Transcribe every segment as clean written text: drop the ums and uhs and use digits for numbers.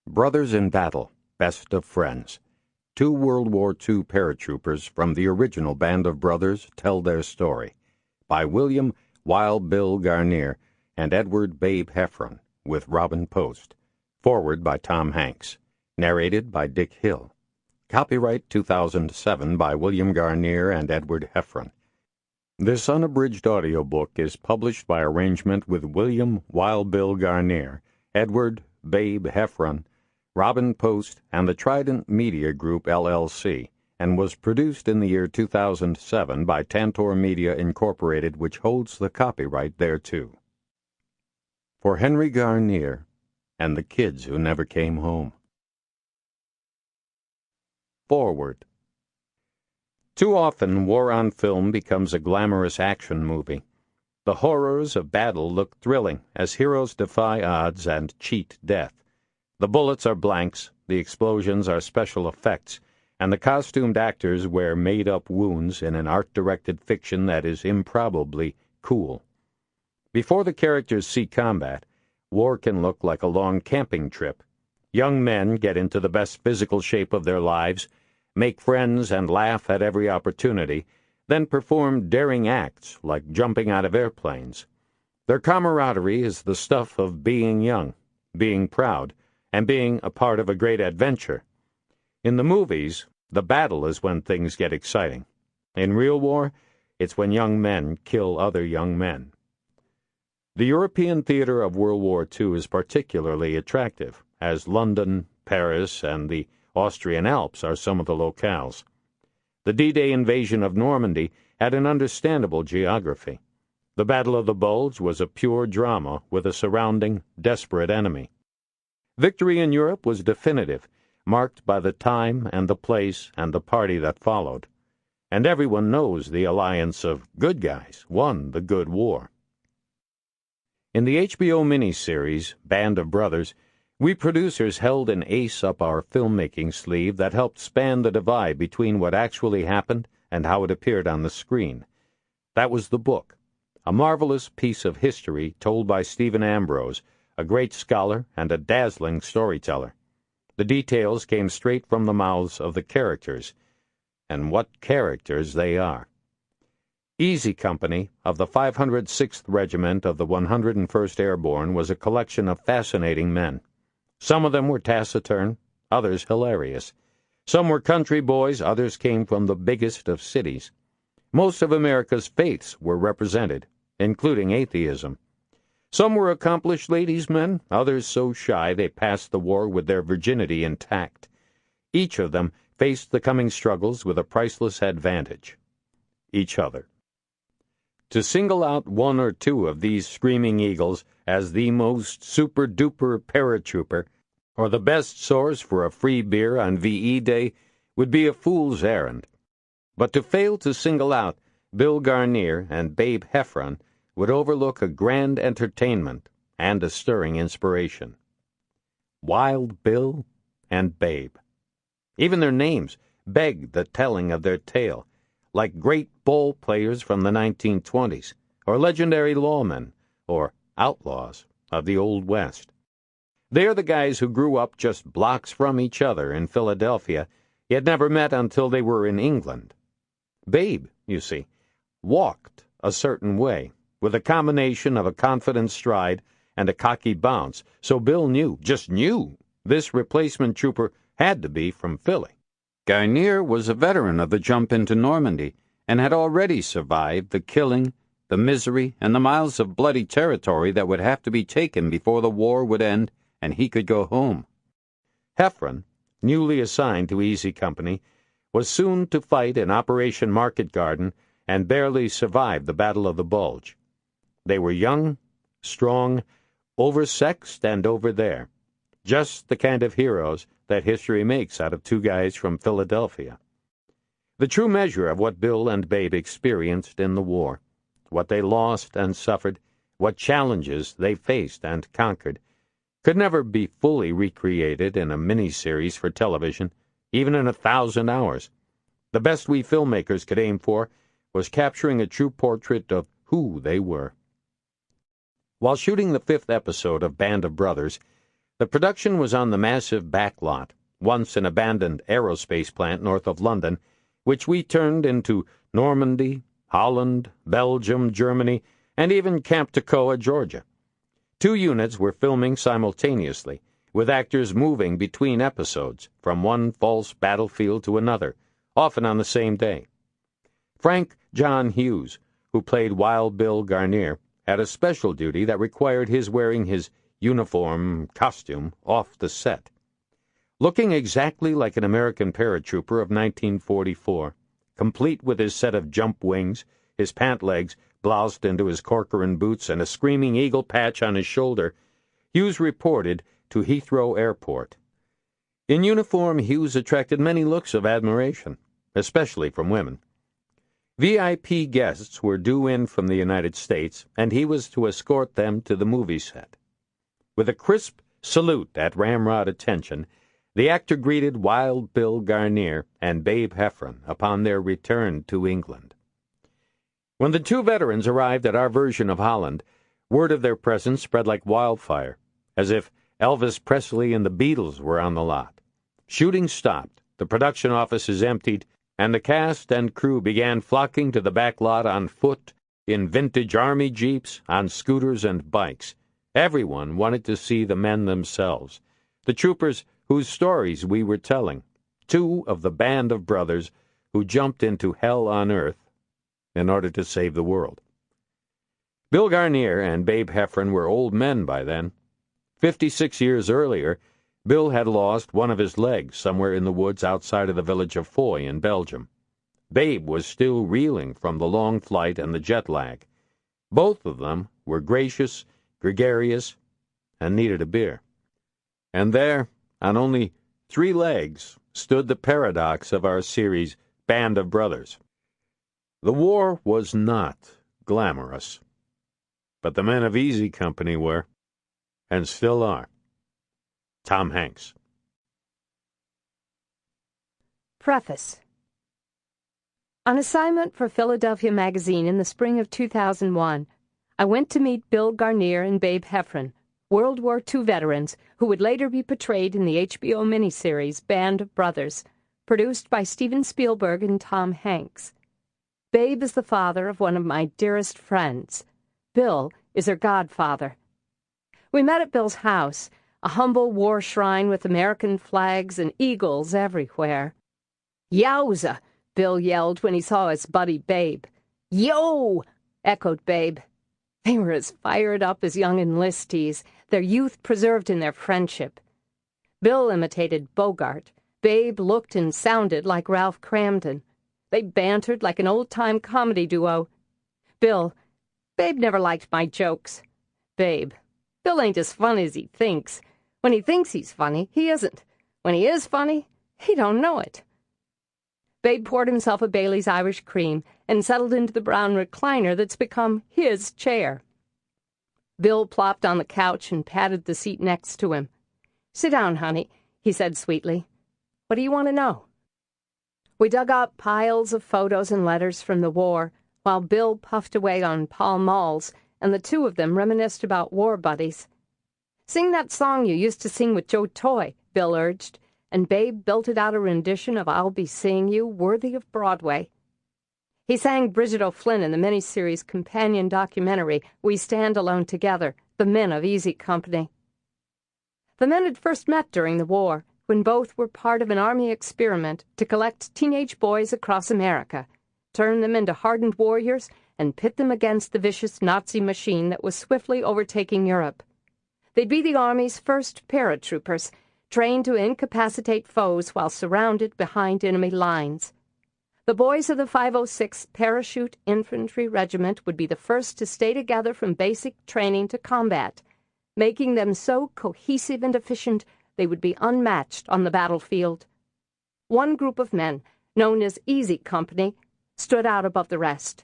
Brothers in Battle, Best of Friends. Two World War II paratroopers from the original band of brothers tell their story. By William Wild Bill Guarnere and Edward Babe Heffron, with Robin Post. Forward by Tom Hanks. Narrated by Dick Hill. Copyright 2007 by William Guarnere and Edward Heffron. This unabridged audiobook is published by arrangement with William Wild Bill Guarnere, Edward Babe Heffron, Robin Post, and the Trident Media Group, LLC, and was produced in the year 2007 by Tantor Media, Incorporated, which holds the copyright thereto. For Henry Guarnere and the Kids Who Never Came Home. Forward. Too often, war on film becomes a glamorous action movie. The horrors of battle look thrilling as heroes defy odds and cheat death. The bullets are blanks, the explosions are special effects, and the costumed actors wear made-up wounds in an art-directed fiction that is improbably cool. Before the characters see combat, war can look like a long camping trip. Young men get into the best physical shape of their lives, make friends and laugh at every opportunity, then perform daring acts like jumping out of airplanes. Their camaraderie is the stuff of being young, being proud, and being a part of a great adventure. In the movies, the battle is when things get exciting. In real war, it's when young men kill other young men. The European theater of World War II is particularly attractive, as London, Paris, and the Austrian Alps are some of the locales. The D-Day invasion of Normandy had an understandable geography. The Battle of the Bulge was a pure drama with a surrounding, desperate enemy. Victory in Europe was definitive, marked by the time and the place and the party that followed. And everyone knows the alliance of good guys won the good war. In the HBO miniseries, Band of Brothers, we producers held an ace up our filmmaking sleeve that helped span the divide between what actually happened and how it appeared on the screen. That was the book, a marvelous piece of history told by Stephen Ambrose, a great scholar and a dazzling storyteller. The details came straight from the mouths of the characters, and what characters they are. Easy Company of the 506th Regiment of the 101st Airborne was a collection of fascinating men. Some of them were taciturn, others hilarious. Some were country boys, others came from the biggest of cities. Most of America's faiths were represented, including atheism. Some were accomplished ladies' men, others so shy they passed the war with their virginity intact. Each of them faced the coming struggles with a priceless advantage: each other. To single out one or two of these screaming eagles as the most super-duper paratrooper, or the best source for a free beer on VE Day, would be a fool's errand. But to fail to single out Bill Guarnere and Babe Heffron would overlook a grand entertainment and a stirring inspiration. Wild Bill and Babe. Even their names beg the telling of their tale, like great ball players from the 1920s, or legendary lawmen, or outlaws of the Old West. They are the guys who grew up just blocks from each other in Philadelphia, yet never met until they were in England. Babe, you see, walked a certain way, with a combination of a confident stride and a cocky bounce, so Bill knew, just knew, this replacement trooper had to be from Philly. Guarnere was a veteran of the jump into Normandy and had already survived the killing, the misery, and the miles of bloody territory that would have to be taken before the war would end and he could go home. Heffron, newly assigned to Easy Company, was soon to fight in Operation Market Garden and barely survived the Battle of the Bulge. They were young, strong, oversexed, and over there. Just the kind of heroes that history makes out of two guys from Philadelphia. The true measure of what Bill and Babe experienced in the war, what they lost and suffered, what challenges they faced and conquered, could never be fully recreated in a miniseries for television, even in 1,000 hours. The best we filmmakers could aim for was capturing a true portrait of who they were. While shooting the 5th episode of Band of Brothers, The production was on the massive backlot, once an abandoned aerospace plant north of London, which we turned into Normandy, Holland, Belgium, Germany, and even Camp Toccoa, Georgia. 2 units were filming simultaneously, with actors moving between episodes from one false battlefield to another, often on the same day. Frank John Hughes, who played Wild Bill Guarnere, had a special duty that required his wearing his costume off the set. Looking exactly like an American paratrooper of 1944, complete with his set of jump wings, his pant legs bloused into his Corcoran boots, and a screaming eagle patch on his shoulder, Hughes reported to Heathrow Airport. In uniform, Hughes attracted many looks of admiration, especially from women. VIP guests were due in from the United States, and he was to escort them to the movie set. With a crisp salute at ramrod attention, the actor greeted Wild Bill Guarnere and Babe Heffron upon their return to England. When the 2 veterans arrived at our version of Holland, word of their presence spread like wildfire, as if Elvis Presley and the Beatles were on the lot. Shooting stopped, the production offices emptied, and the cast and crew began flocking to the back lot on foot, in vintage Army jeeps, on scooters and bikes. Everyone wanted to see the men themselves, the troopers whose stories we were telling, 2 of the band of brothers who jumped into hell on earth in order to save the world. Bill Guarnere and Babe Heffron were old men by then. 56 years earlier, Bill had lost one of his legs somewhere in the woods outside of the village of Foy in Belgium. Babe was still reeling from the long flight and the jet lag. Both of them were gracious, gregarious, and needed a beer. And there, on only 3 legs, stood the paradox of our series, Band of Brothers. The war was not glamorous, but the men of Easy Company were, and still are. Tom Hanks. Preface. On assignment for Philadelphia Magazine in the spring of 2001, I went to meet Bill Guarnere and Babe Heffron, World War II veterans who would later be portrayed in the HBO miniseries Band of Brothers, produced by Steven Spielberg and Tom Hanks. Babe is the father of one of my dearest friends. Bill is her godfather. We met at Bill's house, a humble war shrine with American flags and eagles everywhere. "Yowza!" Bill yelled when he saw his buddy Babe. "Yo!" echoed Babe. They were as fired up as young enlistees, their youth preserved in their friendship. Bill imitated Bogart. Babe looked and sounded like Ralph Cramden. They bantered like an old-time comedy duo. Babe never liked my jokes. Bill ain't as funny as he thinks. When he thinks he's funny, he isn't. When he is funny, he don't know it. Babe poured himself a Bailey's Irish Cream and settled into the brown recliner that's become his chair. Bill plopped on the couch and patted the seat next to him. "Sit down, honey," he said sweetly. "What do you want to know?" We dug up piles of photos and letters from the war, while Bill puffed away on Pall Malls, and the 2 of them reminisced about war buddies. "Sing that song you used to sing with Joe Toy," Bill urged, and Babe belted out a rendition of "I'll Be Seeing You," worthy of Broadway. He sang Bridget O'Flynn in the miniseries companion documentary We Stand Alone Together, The Men of Easy Company. The men had first met during the war, when both were part of an Army experiment to collect teenage boys across America, turn them into hardened warriors, and pit them against the vicious Nazi machine that was swiftly overtaking Europe. They'd be the Army's first paratroopers, trained to incapacitate foes while surrounded behind enemy lines. The boys of the 506th Parachute Infantry Regiment would be the first to stay together from basic training to combat, making them so cohesive and efficient they would be unmatched on the battlefield. One group of men, known as Easy Company, stood out above the rest.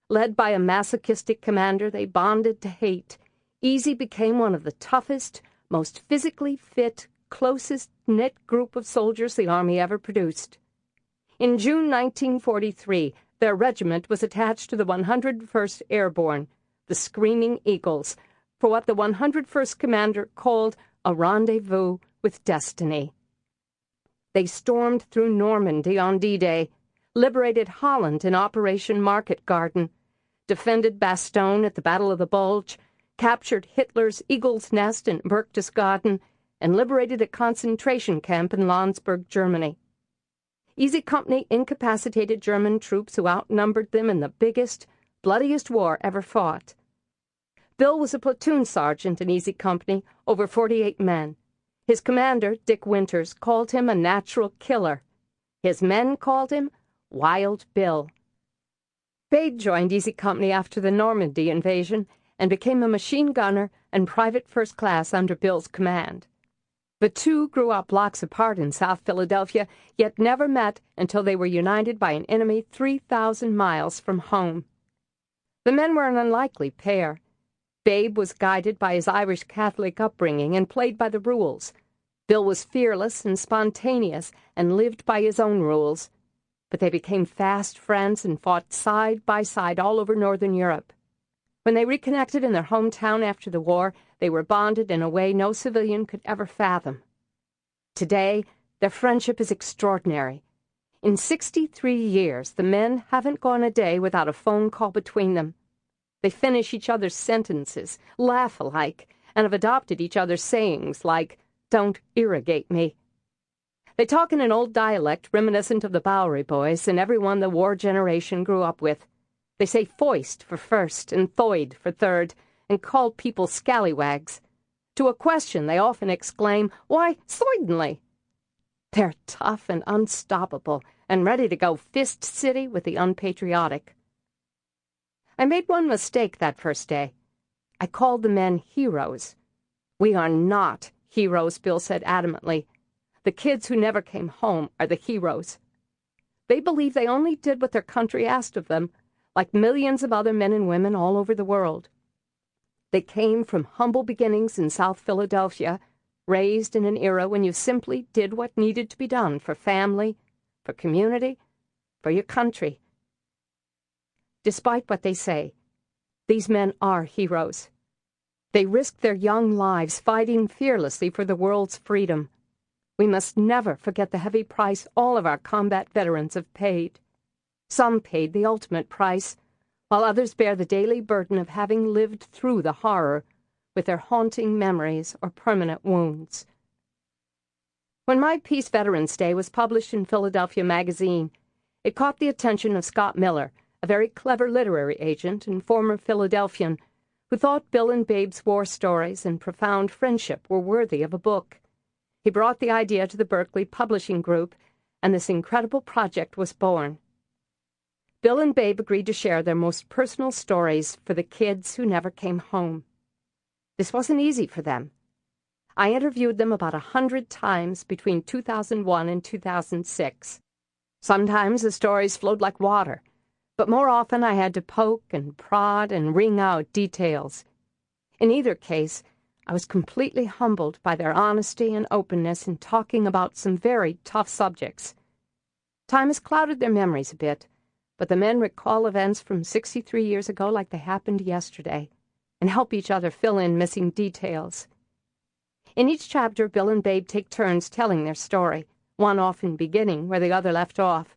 Led by a masochistic commander they bonded to hate, Easy became one of the toughest, most physically fit, closest-knit group of soldiers the Army ever produced. In June 1943, their regiment was attached to the 101st Airborne, the Screaming Eagles, for what the 101st Commander called a rendezvous with destiny. They stormed through Normandy on D-Day, liberated Holland in Operation Market Garden, defended Bastogne at the Battle of the Bulge, captured Hitler's Eagle's Nest in Berchtesgaden, and liberated a concentration camp in Landsberg, Germany. Easy Company incapacitated German troops who outnumbered them in the biggest, bloodiest war ever fought. Bill was a platoon sergeant in Easy Company, over 48 men. His commander, Dick Winters, called him a natural killer. His men called him Wild Bill. Babe joined Easy Company after the Normandy invasion and became a machine gunner and private first class under Bill's command. The two grew up blocks apart in South Philadelphia, yet never met until they were united by an enemy 3,000 miles from home. The men were an unlikely pair. Babe was guided by his Irish Catholic upbringing and played by the rules. Bill was fearless and spontaneous and lived by his own rules. But they became fast friends and fought side by side all over Northern Europe. When they reconnected in their hometown after the war, they were bonded in a way no civilian could ever fathom. Today, their friendship is extraordinary. In 63 years, the men haven't gone a day without a phone call between them. They finish each other's sentences, laugh alike, and have adopted each other's sayings like, "Don't irrigate me." They talk in an old dialect reminiscent of the Bowery Boys and everyone the war generation grew up with. They say foist for first and thoid for third, and call people scallywags. To a question, they often exclaim, "Why, certainly." They're tough and unstoppable, and ready to go fist city with the unpatriotic. I made one mistake that first day. I called the men heroes. "We are not heroes," Bill said adamantly. "The kids who never came home are the heroes." They believe they only did what their country asked of them, like millions of other men and women all over the world. They came from humble beginnings in South Philadelphia, raised in an era when you simply did what needed to be done for family, for community, for your country. Despite what they say, these men are heroes. They risked their young lives fighting fearlessly for the world's freedom. We must never forget the heavy price all of our combat veterans have paid. Some paid the ultimate price, while others bear the daily burden of having lived through the horror with their haunting memories or permanent wounds. When my Peace Veterans Day was published in Philadelphia Magazine, it caught the attention of Scott Miller, a very clever literary agent and former Philadelphian, who thought Bill and Babe's war stories and profound friendship were worthy of a book. He brought the idea to the Berkeley Publishing Group, and this incredible project was born. Bill and Babe agreed to share their most personal stories for the kids who never came home. This wasn't easy for them. I interviewed them about 100 times between 2001 and 2006. Sometimes the stories flowed like water, but more often I had to poke and prod and wring out details. In either case, I was completely humbled by their honesty and openness in talking about some very tough subjects. Time has clouded their memories a bit, but the men recall events from 63 years ago like they happened yesterday, and help each other fill in missing details. In each chapter, Bill and Babe take turns telling their story, one often beginning where the other left off.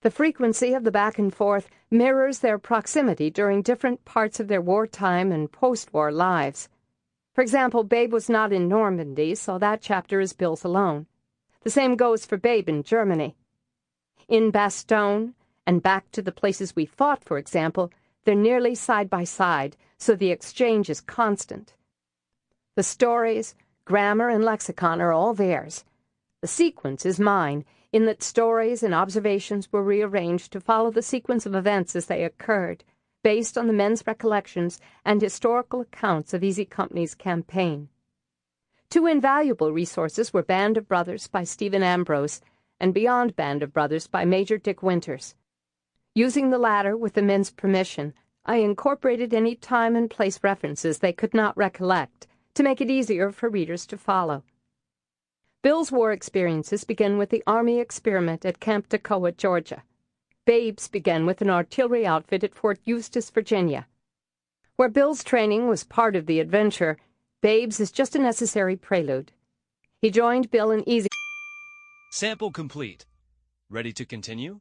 The frequency of the back and forth mirrors their proximity during different parts of their wartime and post-war lives. For example, Babe was not in Normandy, so that chapter is Bill's alone. The same goes for Babe in Germany. In Bastogne, and back to the places we fought, for example, they're nearly side by side, so the exchange is constant. The stories, grammar, and lexicon are all theirs. The sequence is mine, in that stories and observations were rearranged to follow the sequence of events as they occurred, based on the men's recollections and historical accounts of Easy Company's campaign. Two invaluable resources were Band of Brothers by Stephen Ambrose and Beyond Band of Brothers by Major Dick Winters. Using the latter with the men's permission, I incorporated any time and place references they could not recollect to make it easier for readers to follow. Bill's war experiences begin with the Army experiment at Camp Toccoa, Georgia. Babe's began with an artillery outfit at Fort Eustis, Virginia. Where Bill's training was part of the adventure, Babes is just a necessary prelude. He joined Bill in easy... Sample complete. Ready to continue?